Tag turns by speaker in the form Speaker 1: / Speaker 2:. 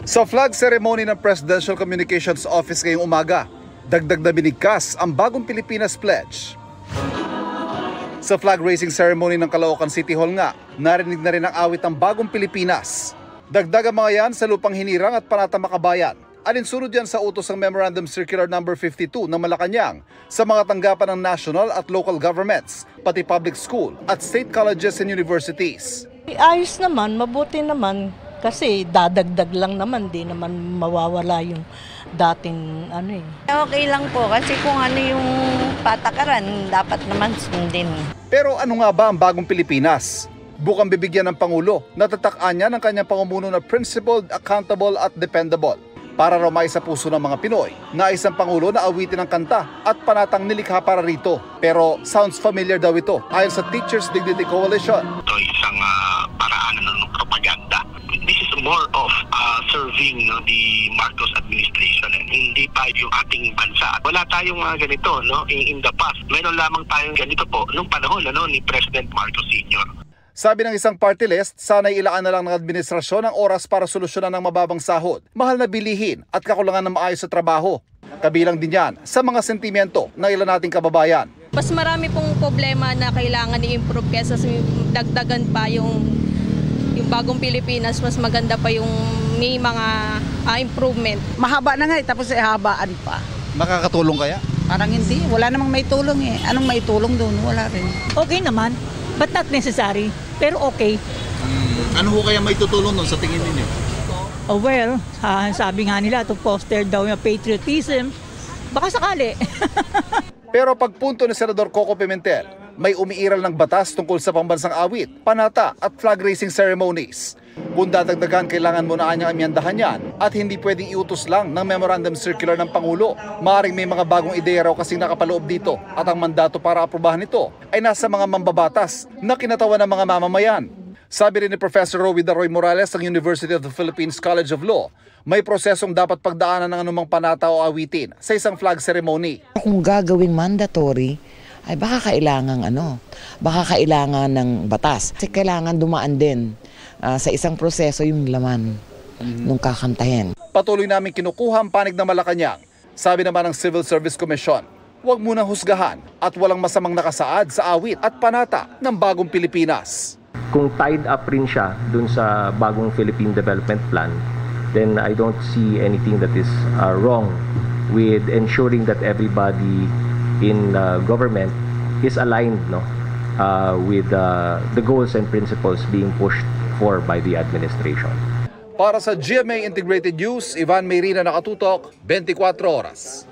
Speaker 1: Sa flag ceremony ng Presidential Communications Office ngayong umaga, dagdag na binigkas ang Bagong Pilipinas Pledge. Sa flag raising ceremony ng Caloocan City Hall nga, narinig na rin ang awit ng Bagong Pilipinas. Dagdag ang mga yan sa lupang hinirang at panata makabayan. Alinsunod yan sa utos ng Memorandum Circular No. 52 ng Malacanang sa mga tanggapan ng national at local governments, pati public school at state colleges and universities.
Speaker 2: Ayos naman, mabuti naman. Kasi dadagdag lang naman, di naman mawawala yung dating
Speaker 3: Okay lang po kasi kung ano yung patakaran, dapat naman sundin.
Speaker 1: Pero ano nga ba ang Bagong Pilipinas? Bukang bibigyan ng Pangulo, natatakaan niya ng kanyang pamumuno na principled, accountable at dependable. Para raw sa puso ng mga Pinoy, nais ang Pangulo na awitin ng kanta at panatang nilikha para rito. Pero sounds familiar daw ito ayon sa Teachers Dignity Coalition.
Speaker 4: Ito isang paraanan ng propaganda. This is more of serving the Marcos administration and hindi pa yung ating bansa. Wala tayong ganito in the past. Meron lamang tayong ganito po nung panahon ni President Marcos Sr.
Speaker 1: Sabi ng isang party list, sana'y ilaan na lang ng administrasyon ang oras para solusyonan ng mababang sahod, mahal na bilihin at kakulangan ng maayos sa trabaho. Kabilang din yan sa mga sentimento ng ilan nating kababayan.
Speaker 5: Mas marami pong problema na kailangan i-improve kesa dagdagan pa yung Bagong Pilipinas, mas maganda pa yung may mga improvement.
Speaker 6: Mahaba na nga tapos habaan pa.
Speaker 1: Makakatulong kaya?
Speaker 6: Parang hindi, wala namang may tulong eh. Anong may tulong doon? Wala rin.
Speaker 2: Okay naman, but not necessary. Pero okay.
Speaker 1: Ano ho kaya may tutulong nun sa tingin ninyo?
Speaker 2: Oh well, sabi nga nila to foster daw yung patriotism. Baka sakali.
Speaker 1: Pero pagpunto ni Senador Coco Pimentel, may umiiral ng batas tungkol sa pambansang awit, panata at flag raising ceremonies. Kung dadagdagan, kailangan mo na kanyang amyandahan yan at hindi pwedeng iutos lang ng Memorandum Circular ng Pangulo. Maaring may mga bagong ideya raw kasing nakapaloob dito at ang mandato para aprobahan ito ay nasa mga mambabatas na kinatawan ng mga mamamayan. Sabi rin ni Professor Rowy Daroy Morales ng University of the Philippines College of Law, may prosesong dapat pagdaanan ng anumang panata o awitin sa isang flag ceremony.
Speaker 7: Kung gagawing mandatory, ay baka kailangan ng batas. Kasi kailangan dumaan din sa isang proseso yung laman nung kakantahin.
Speaker 1: Patuloy namin kinukuha ang panig ng Malacanang. Sabi naman ng Civil Service Commission, huwag munang husgahan at walang masamang nakasaad sa awit at panata ng Bagong Pilipinas.
Speaker 8: Kung tied up rin siya dun sa Bagong Philippine Development Plan, then I don't see anything that is wrong with ensuring that everybody in government is aligned with the goals and principles being pushed for by the administration.
Speaker 1: Para sa GMA Integrated News, Ivan Mayrina, Nakatutok, 24 Oras.